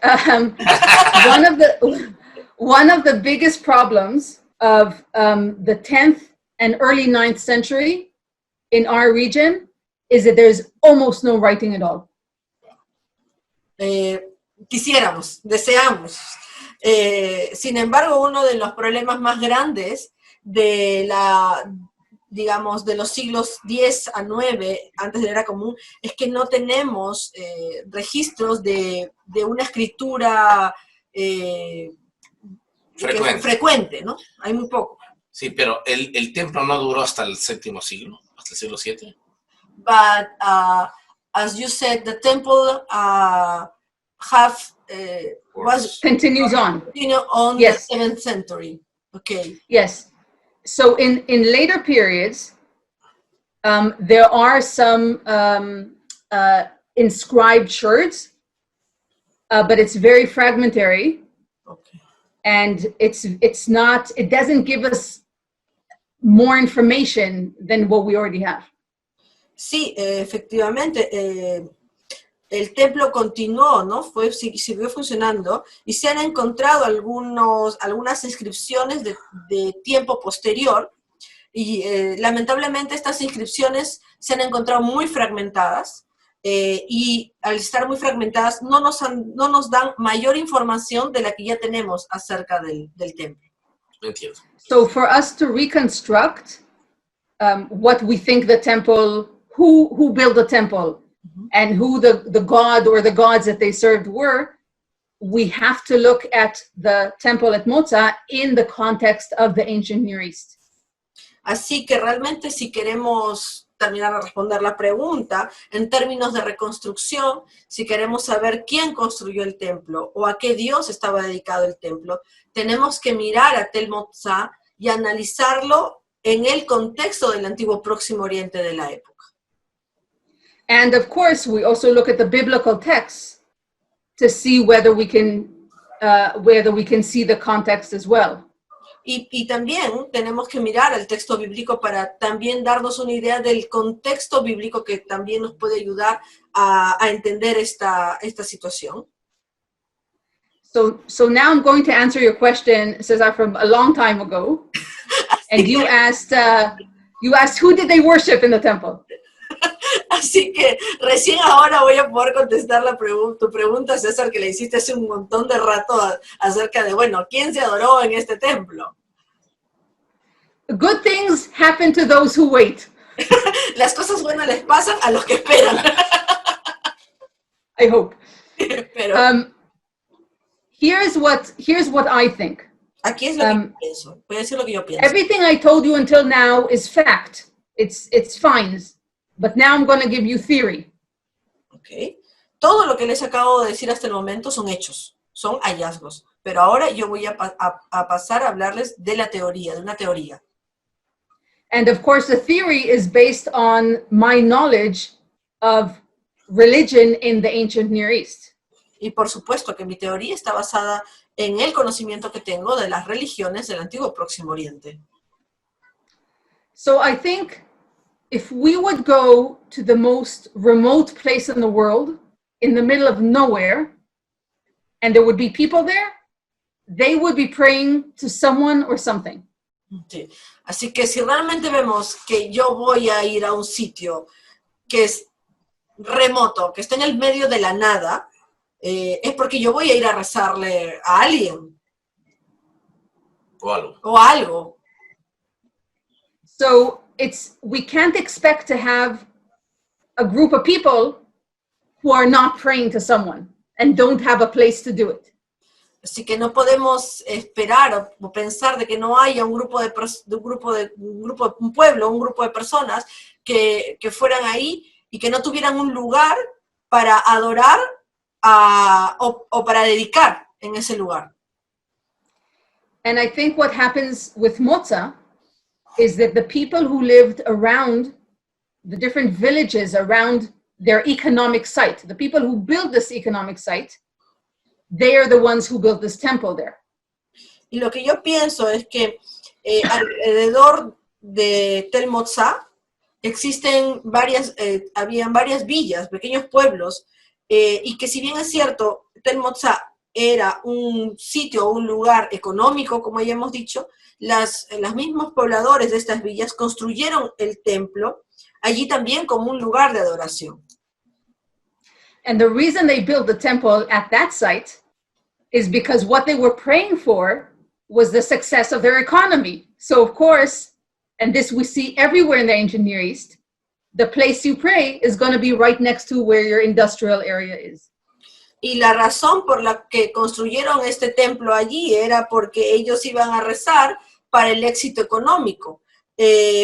One of the biggest problems of the 10th and early 9th century in our region is that there's almost no writing at all. Quisiéramos, deseamos. Sin embargo, uno de los problemas más grandes de de los siglos 10 a 9, antes de la era común, es que no tenemos registros de una escritura Frecuente. Frecuente, ¿no? Hay muy poco. Sí, pero el templo no duró hasta el séptimo siglo, hasta el siglo VII. But as you said, the temple was Continues on. Yes. The 7th century. Okay. Yes. So in later periods, there are some inscribed sherds, but it's very fragmentary. Okay. And it doesn't give us more information than what we already have. Sí, efectivamente, el templo continuó, ¿no? Siguió funcionando y se han encontrado algunas inscripciones de tiempo posterior y lamentablemente estas inscripciones se han encontrado muy fragmentadas y al estar muy fragmentadas no nos dan mayor información de la que ya tenemos acerca del templo. Entiendo. So for us to reconstruct what we think the temple, who built the temple, and who the god or the gods that they served were, we have to look at the temple at Motzá in the context of the ancient Near East. Así que realmente si queremos terminar de responder la pregunta, en términos de reconstrucción, si queremos saber quién construyó el templo o a qué Dios estaba dedicado el templo, tenemos que mirar a Tel Motzá y analizarlo en el contexto del antiguo Próximo Oriente de la época. And of course, we also look at the biblical texts to see whether we can see the context as well. Y también tenemos que mirar al texto bíblico para también darnos una idea del contexto bíblico que también nos puede ayudar a entender esta situación. So now I'm going to answer your question, Cesar, from a long time ago. And you asked who did they worship in the temple? Así que recién ahora voy a poder contestar tu pregunta, César, que le hiciste hace un montón de rato acerca de, bueno, ¿quién se adoró en este templo? Good things happen to those who wait. Las cosas buenas les pasan a los que esperan. I hope. Pero, here's what I think. Aquí es lo que yo pienso. Voy a decir lo que yo pienso. Everything I told you until now is fact. It's fine. But now I'm going to give you theory. Okay. Todo lo que les acabo de decir hasta el momento son hechos, son hallazgos. Pero ahora yo voy a pasar a hablarles de la teoría, de una teoría. And of course, the theory is based on my knowledge of religion in the ancient Near East. Y por supuesto que mi teoría está basada en el conocimiento que tengo de las religiones del antiguo Próximo Oriente. So I think if we would go to the most remote place in the world, in the middle of nowhere, and there would be people there, they would be praying to someone or something. Sí. Así que si realmente vemos que yo voy a ir a un sitio que es remoto, que está en el medio de la nada, es porque yo voy a ir a rezarle a alguien. O algo. So we can't expect to have a group of people who are not praying to someone and don't have a place to do it. Así que no podemos esperar o pensar de que no haya un grupo de personas que fueran ahí y que no tuvieran un lugar para adorar o para dedicar en ese lugar. And I think what happens with Motzá is that the people who lived around the different villages around their economic site, the people who built this economic site, they are the ones who built this temple there. Y lo que yo pienso es que alrededor de Tel Motzá habían varias villas, pequeños pueblos, y que si bien es cierto, Tel Motzá era un sitio, un lugar económico, como ya hemos dicho, los mismos pobladores de estas villas construyeron el templo allí también como un lugar de adoración. And the reason they built the temple at that site is because what they were praying for was the success of their economy. So of course, and this we see everywhere in the ancient Near East, the place you pray is going to be right next to where your industrial area is. Y la razón por la que construyeron este templo allí era porque ellos iban a rezar para el éxito económico,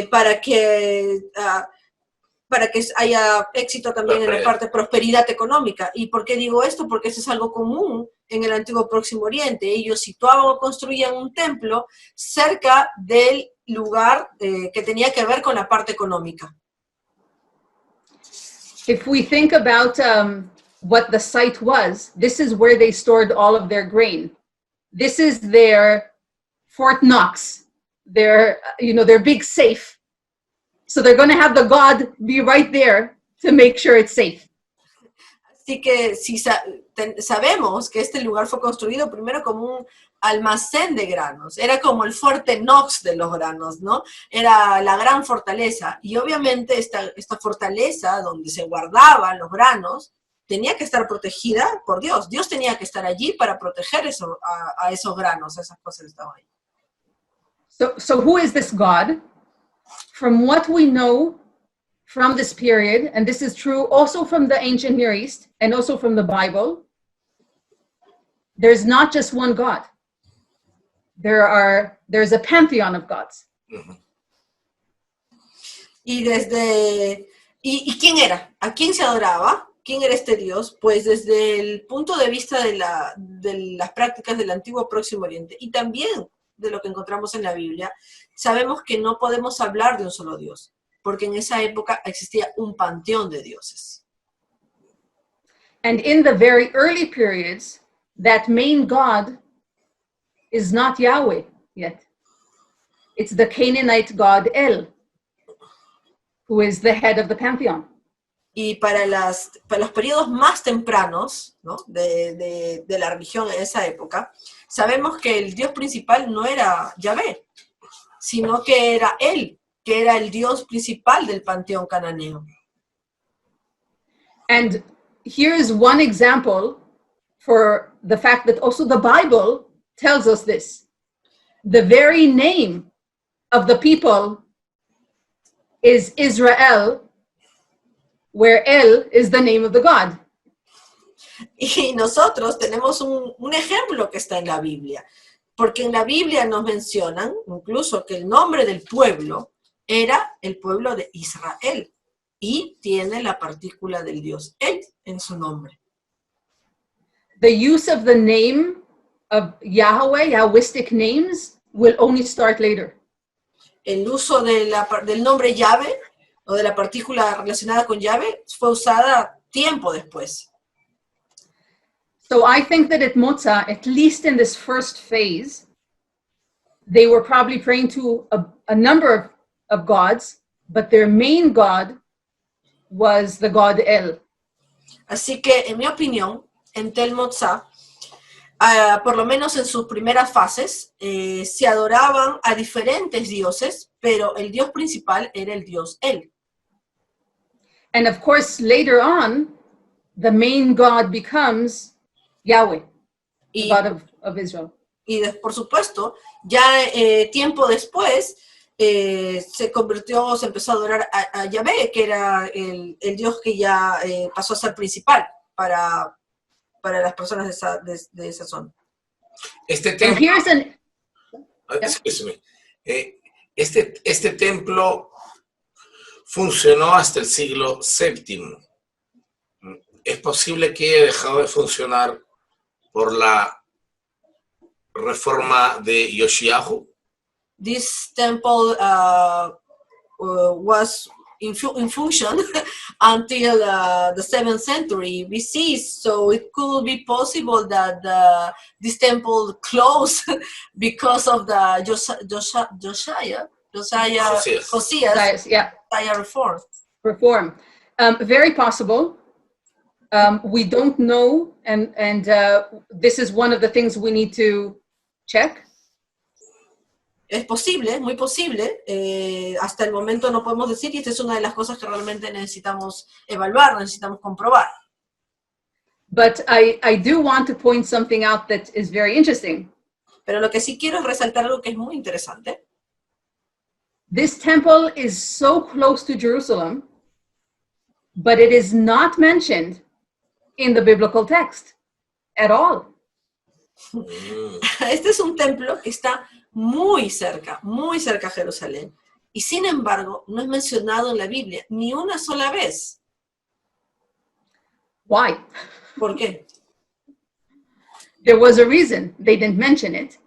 para que haya éxito también en la parte de prosperidad económica. ¿Y por qué digo esto? Porque eso es algo común en el antiguo Próximo Oriente. Ellos situaban o construían un templo cerca del lugar que tenía que ver con la parte económica. If we think about what the site was, this is where they stored all of their grain. This is their Fort Knox, their big safe. So they're going to have the God be right there to make sure it's safe. Así que si sabemos que este lugar fue construido primero como un almacén de granos, era como el fuerte Knox de los granos, ¿no? Era la gran fortaleza, y obviamente esta fortaleza donde se guardaban los granos tenía que estar protegida por Dios. Dios tenía que estar allí para proteger a esos granos, a esas cosas que estaban ahí. So who is this God? From what we know from this period, and this is true also from the ancient Near East and also from the Bible, there's not just one God. There's a pantheon of gods. ¿Y quién era? ¿A quién se adoraba? ¿Quién era este Dios? Pues desde el punto de vista de las prácticas del antiguo Próximo Oriente y también de lo que encontramos en la Biblia, sabemos que no podemos hablar de un solo Dios, porque en esa época existía un panteón de dioses. And in the very early periods, that main God is not Yahweh yet. It's the Canaanite god El, who is the head of the pantheon. Y para los periodos más tempranos, ¿no? de la religión en esa época, sabemos que el Dios principal no era Yahvé, sino que era Él, que era el Dios principal del panteón cananeo. And here's one example for the fact that also the Bible tells us this. The very name of the people is Israel, where El is the name of the God. Y nosotros tenemos un ejemplo que está en la Biblia, porque en la Biblia nos mencionan incluso que el nombre del pueblo era el pueblo de Israel, y tiene la partícula del Dios El en su nombre. The use of the name of Yahweh, Yahwistic names, will only start later. El uso del nombre Yahvé, o de la partícula relacionada con Yahvé, fue usada tiempo después. So I think that at Motzá, at least in this first phase, they were probably praying to a number of gods, but their main god was the god El. Así que, en mi opinión, en Tel Motzá, por lo menos en sus primeras fases, se adoraban a diferentes dioses, pero el dios principal era el dios El. And of course, later on, the main god becomes Yahweh, the God of Israel. Y por supuesto, ya tiempo después, se empezó a adorar a Yahvé, que era el Dios que ya pasó a ser principal para las personas de esa zona. Este templo, este templo funcionó hasta el siglo VII. ¿Es posible que haya dejado de funcionar por la reforma de Yoshiyahu? This temple was in function until the 7th century BC, so it could be possible that this temple closed because of the Josiah reform. Very possible. We don't know, and this is one of the things we need to check. Es posible, muy posible. Hasta el momento no podemos decir, y esta es una de las cosas que realmente necesitamos evaluar, necesitamos comprobar. But I do want to point something out that is very interesting. Pero lo que sí quiero es resaltar algo que es muy interesante. This temple is so close to Jerusalem, but it is not mentioned in the biblical text. at all. Este es un templo que está muy cerca a Jerusalén. Y sin embargo, no es mencionado en la Biblia ni una sola vez. Why? ¿Por qué? There was a reason they didn't mention it.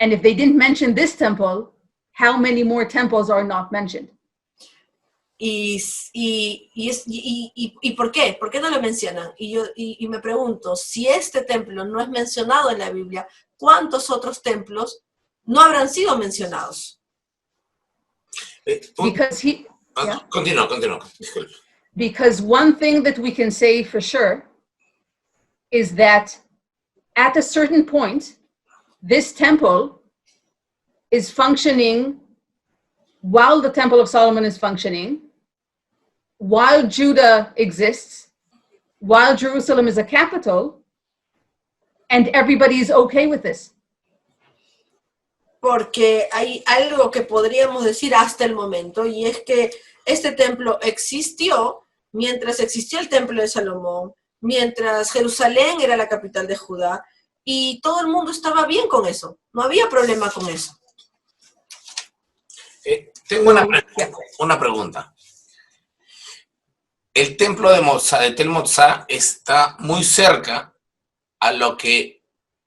And if they didn't mention this temple, how many more temples are not mentioned? ¿Y por qué? ¿Por qué no lo mencionan? Y me pregunto, si este templo no es mencionado en la Biblia, ¿cuántos otros templos no habrán sido mencionados? Because yeah. Continúa. Disculpe. Because one thing that we can say for sure is that at a certain point, this temple is functioning while the Temple of Solomon is functioning, while Judah exists, while Jerusalem is a capital, and everybody is okay with this. Porque hay algo que podríamos decir hasta el momento, y es que este templo existió mientras existió el Templo de Salomón, mientras Jerusalén era la capital de Judá, y todo el mundo estaba bien con eso, no había problema con eso. Tengo una pregunta. El templo de Tel Motzá está muy cerca a lo que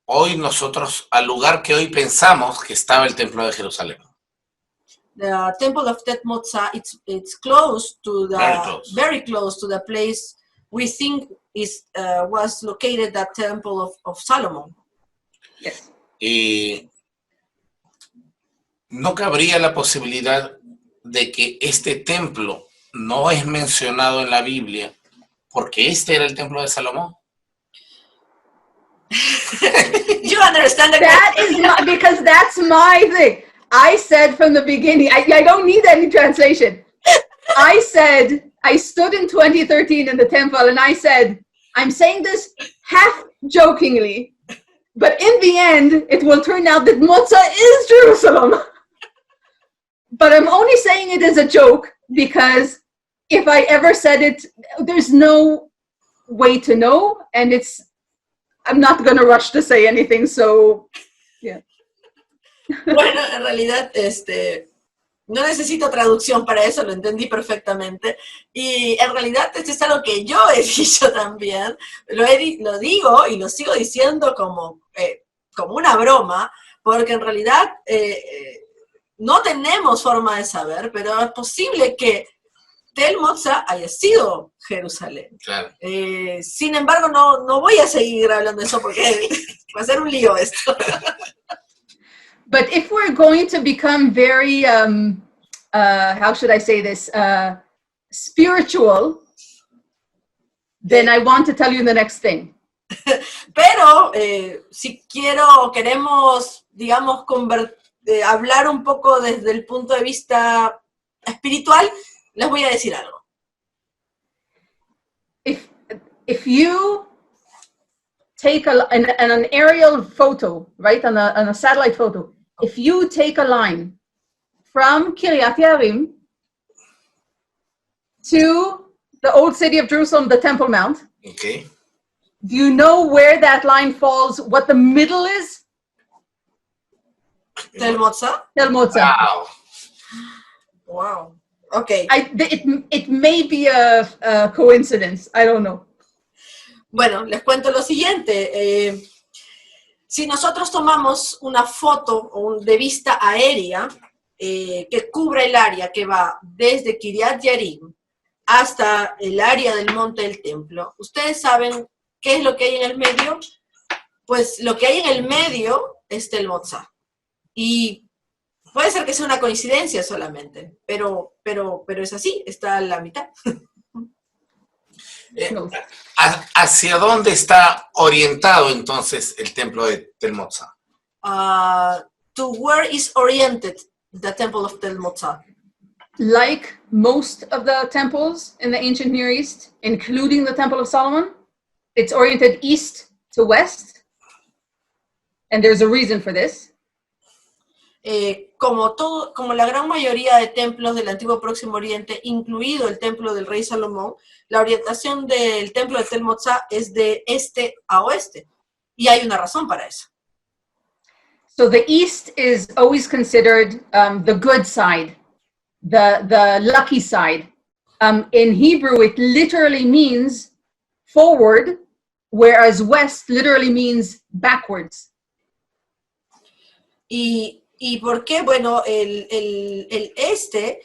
hoy nosotros, al lugar que hoy pensamos que estaba el templo de Jerusalén. The Temple of Tel Motzá, it's close to the very close to the place we think was located the Temple of Solomon. Yes. Y no cabría la posibilidad de que este templo no es mencionado en la Biblia porque este era el templo de Salomón. You understand that is not, because that's my thing. I said from the beginning, I don't need any translation. I said, I stood in 2013 in the temple and I said, I'm saying this half jokingly, but in the end, it will turn out that Motzá is Jerusalem. But I'm only saying it as a joke because if I ever said it, there's no way to know, and I'm not going to rush to say anything, so, yeah. Bueno, en realidad, no necesito traducción para eso, lo entendí perfectamente. Y en realidad, es algo que yo he dicho también. Lo digo y lo sigo diciendo como una broma, porque en realidad no tenemos forma de saber, pero es posible que Tel Motzá haya sido Jerusalén. Claro. Sin embargo, no voy a seguir hablando de eso porque va a ser un lío esto. But if we're going to become very, how should I say this, spiritual, then I want to tell you the next thing. Pero si queremos, digamos, hablar un poco desde el punto de vista espiritual, les voy a decir algo. If you take an aerial photo, right, on a satellite photo, if you take a line from Kiryat Yearim to the old city of Jerusalem, the Temple Mount, okay, do you know where that line falls, what the middle is? Tel Motzá? Tel Motzá. Wow. Okay. It may be a coincidence, I don't know. Bueno, les cuento lo siguiente. Si nosotros tomamos una foto de vista aérea que cubra el área que va desde Kiryat Yearim hasta el área del monte del templo, ¿ustedes saben qué es lo que hay en el medio? Pues lo que hay en el medio es Tel Motzá. Y puede ser que sea una coincidencia solamente, pero es así, está a la mitad. ¿Hacia dónde está orientado entonces el templo de Tel Motzá? To where is oriented the temple of Tel Motzá? Like most of the temples in the ancient Near East, including the Temple of Solomon, it's oriented east to west, and there's a reason for this. Como la gran mayoría de templos del antiguo Próximo Oriente, incluido el templo del rey Salomón, la orientación del templo de Tel Motzá es de este a oeste. Y hay una razón para eso. So the east is always considered the good side, the lucky side. In Hebrew, it literally means forward, whereas west literally means backwards. ¿Y por qué? Bueno, el este,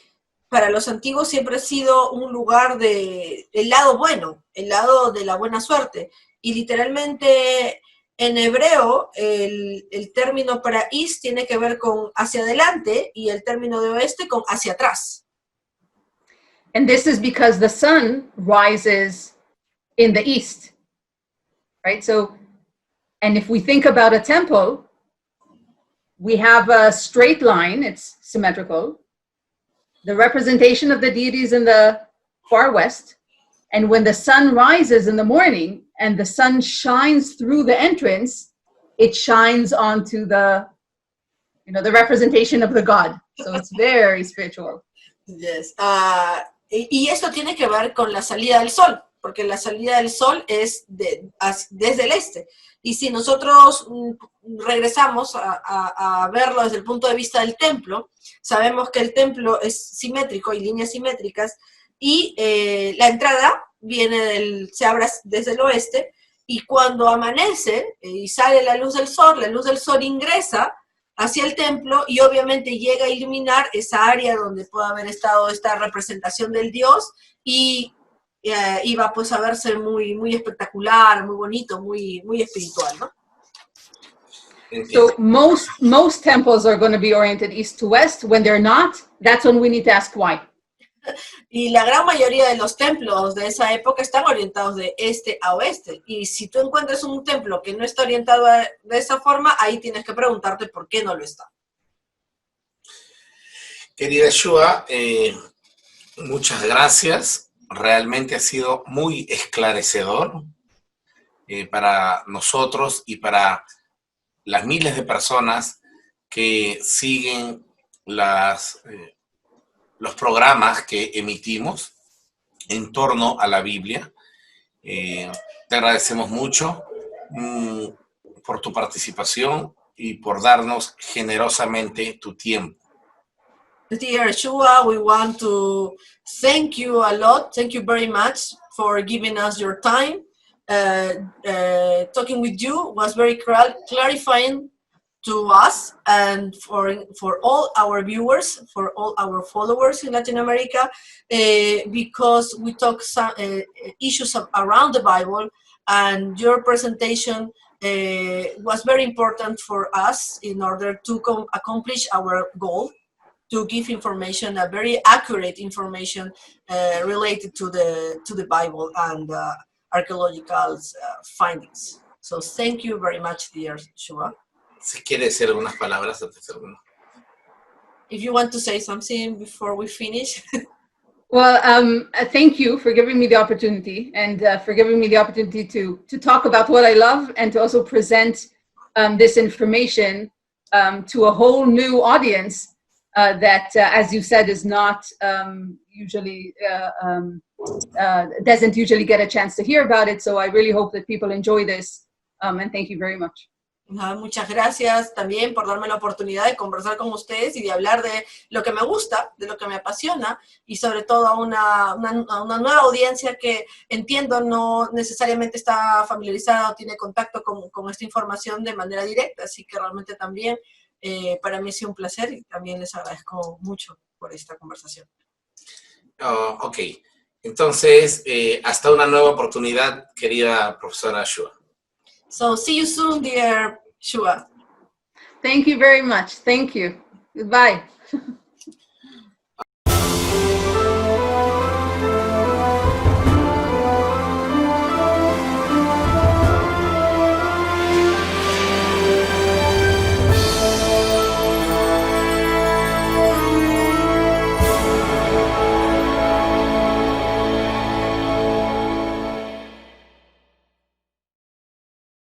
para los antiguos siempre ha sido un lugar el lado bueno, el lado de la buena suerte. Y literalmente en hebreo, el término para east tiene que ver con hacia adelante y el término de oeste con hacia atrás. And this is because the sun rises in the east, right? So, and if we think about a temple, we have a straight line, it's symmetrical. The representation of the deities in the far west. And when the sun rises in the morning and the sun shines through the entrance, it shines onto the, the representation of the God. So it's very spiritual. Yes. Y esto tiene que ver con la salida del sol, porque la salida del sol es desde el este. Y si nosotros regresamos a verlo desde el punto de vista del templo, sabemos que el templo es simétrico, hay líneas simétricas, y la entrada se abre desde el oeste, y cuando amanece y sale la luz del sol ingresa hacia el templo y obviamente llega a iluminar esa área donde puede haber estado esta representación del Dios y iba pues a verse muy, muy espectacular, muy bonito, muy, muy espiritual, ¿no? So most temples are going to be oriented east to west. When they're not, that's when we need to ask why. Y la gran mayoría de los templos de esa época están orientados de este a oeste. Y si tú encuentras un templo que no está orientado de esa forma, ahí tienes que preguntarte por qué no lo está. Querida Shua, muchas gracias. Realmente ha sido muy esclarecedor para nosotros y para las miles de personas que siguen los programas que emitimos en torno a la Biblia. Te agradecemos mucho por tu participación y por darnos generosamente tu tiempo. Dear Shua, we want to thank you a lot. Thank you very much for giving us your time. Talking with you was very clarifying to us and for all our viewers, for all our followers in Latin America, because we talk some issues around the Bible, and your presentation was very important for us in order to accomplish our goal, to give information, a very accurate information related to the Bible and archaeological findings. So thank you very much, dear Shua. Si quiere decir algunas palabras antes de terminar. If you want to say something before we finish. Well, thank you for giving me the opportunity and for giving me the opportunity to talk about what I love and to also present this information to a whole new audience that, as you said, is not usually, doesn't usually get a chance to hear about it. So I really hope that people enjoy this and thank you very much. Muchas gracias también por darme la oportunidad de conversar con ustedes y de hablar de lo que me gusta, de lo que me apasiona y sobre todo a una nueva audiencia que entiendo no necesariamente está familiarizada o tiene contacto con esta información de manera directa, así que realmente también para mí ha sido un placer y también les agradezco mucho por esta conversación. Ok, entonces hasta una nueva oportunidad, querida profesora Shua. So see you soon, dear Shua. Thank you very much. Thank you. Goodbye.